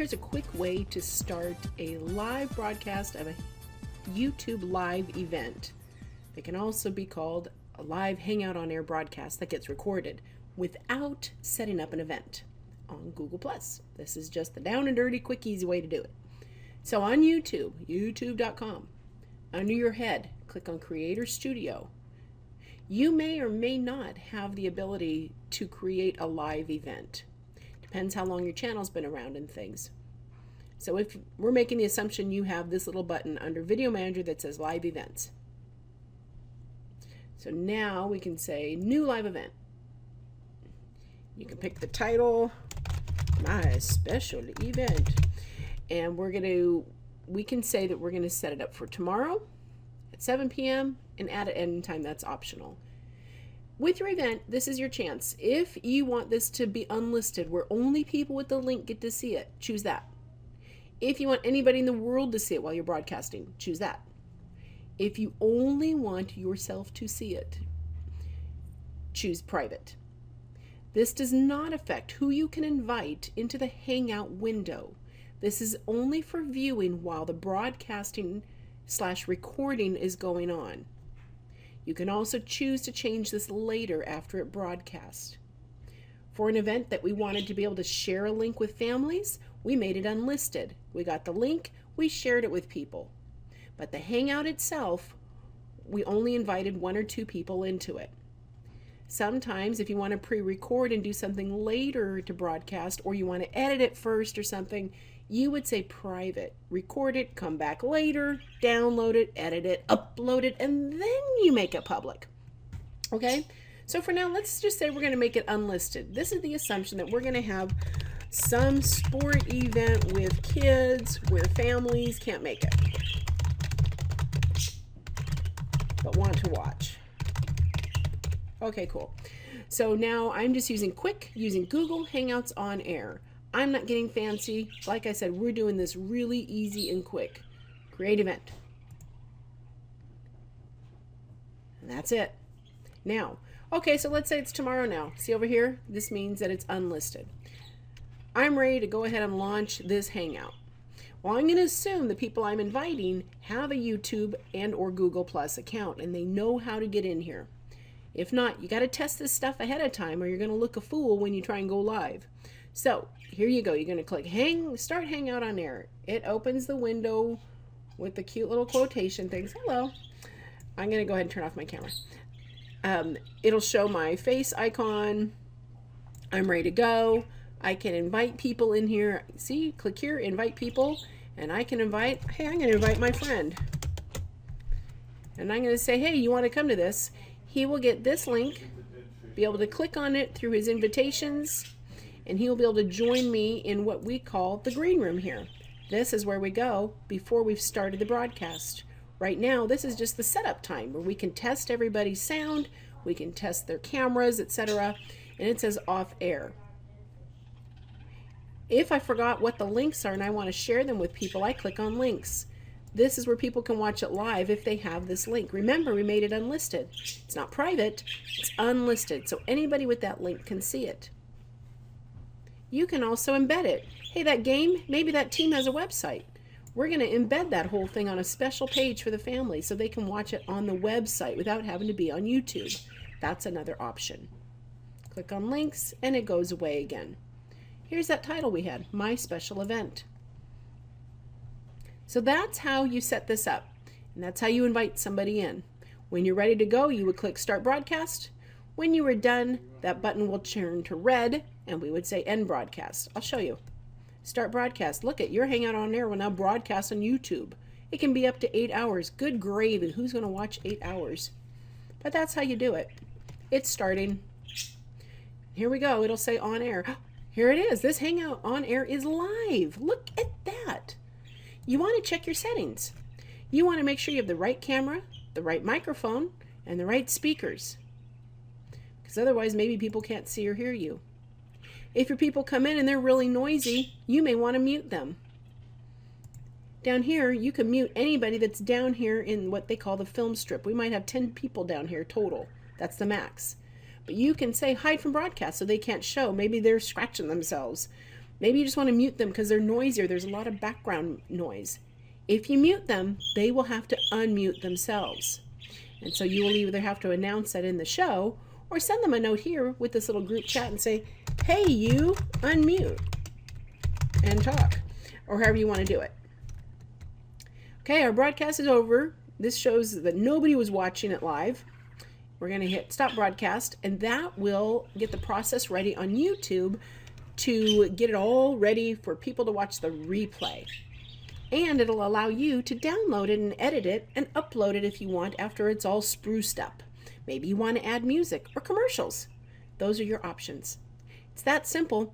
here's a quick way to start a live broadcast of a YouTube live event. It can also be called a live Hangout On Air broadcast that gets recorded without setting up an event on Google+. This is just the down and dirty, quick, easy way to do it. So on YouTube, youtube.com, under your head, click on Creator Studio. You may or may not have the ability to create a live event. Depends how long your channel's been around and things. So if we're making the assumption you have this little button under Video Manager that says Live Events. So now we can say New Live Event. You can pick the title, My Special Event. And we can say that we're going to set it up for tomorrow at 7 p.m. and add an end time. That's optional. With your event, this is your chance. If you want this to be unlisted, where only people with the link get to see it, choose that. If you want anybody in the world to see it while you're broadcasting, choose that. If you only want yourself to see it, choose private. This does not affect who you can invite into the Hangout window. This is only for viewing while the broadcasting/recording is going on. You can also choose to change this later after it broadcasts. For an event that we wanted to be able to share a link with families, we made it unlisted. We got the link, we shared it with people. But the Hangout itself, we only invited 1 or 2 people into it. Sometimes if you want to pre-record and do something later to broadcast, or you want to edit it first or something, you would say private. Record it, come back later, download it, edit it, upload it, and then you make it public. Okay? So for now, let's just say we're going to make it unlisted. This is the assumption that we're going to have some sport event with kids where families can't make it, but want to watch. Okay, cool. So now I'm just using Google Hangouts On Air. I'm not getting fancy. Like I said, we're doing this really easy and quick. Create event. And that's it. Now, okay, so let's say it's tomorrow now. See over here? This means that it's unlisted. I'm ready to go ahead and launch this Hangout. Well, I'm going to assume the people I'm inviting have a YouTube and or Google Plus account and they know how to get in here. If not, you got to test this stuff ahead of time or you're going to look a fool when you try and go live. So here you go. You're going to click Start Hangout On Air. It opens the window with the cute little quotation things. Hello. I'm going to go ahead and turn off my camera. It'll show my face icon. I'm ready to go. I can invite people in here. See, click here, invite people, and I can invite, hey, I'm going to invite my friend. And I'm going to say, hey, you want to come to this? He will get this link, be able to click on it through his invitations, and he will be able to join me in what we call the green room here. This is where we go before we've started the broadcast. Right now, this is just the setup time where we can test everybody's sound, we can test their cameras, etc., and it says off air. If I forgot what the links are and I want to share them with people, I click on links. This is where people can watch it live if they have this link. Remember, we made it unlisted. It's not private, it's unlisted, so anybody with that link can see it. You can also embed it. Hey, that game, maybe that team has a website. We're going to embed that whole thing on a special page for the family so they can watch it on the website without having to be on YouTube. That's another option. Click on links and it goes away again. Here's that title we had, My Special Event. So that's how you set this up, and that's how you invite somebody in. When you're ready to go, you would click Start Broadcast. When you are done, that button will turn to red, and we would say End Broadcast. I'll show you. Start Broadcast. Look at your Hangout On Air will now broadcast on YouTube. It can be up to 8 hours. Good gravy. Who's going to watch 8 hours? But that's how you do it. It's starting. Here we go. It'll say On Air. Here it is. This Hangout On Air is live. Look at that. You want to check your settings. You want to make sure you have the right camera, the right microphone, and the right speakers. Because otherwise maybe people can't see or hear you. If your people come in and they're really noisy, you may want to mute them. Down here, you can mute anybody that's down here in what they call the film strip. We might have 10 people down here total. That's the max. But you can say hide from broadcast so they can't show. Maybe they're scratching themselves. Maybe you just want to mute them because they're noisier. There's a lot of background noise. If you mute them, they will have to unmute themselves. And so you will either have to announce that in the show or send them a note here with this little group chat and say, hey, you, unmute and talk, or however you want to do it. Okay, our broadcast is over. This shows that nobody was watching it live. We're going to hit stop broadcast, and that will get the process ready on YouTube to get it all ready for people to watch the replay. And it'll allow you to download it and edit it and upload it if you want after it's all spruced up. Maybe you want to add music or commercials. Those are your options. It's that simple.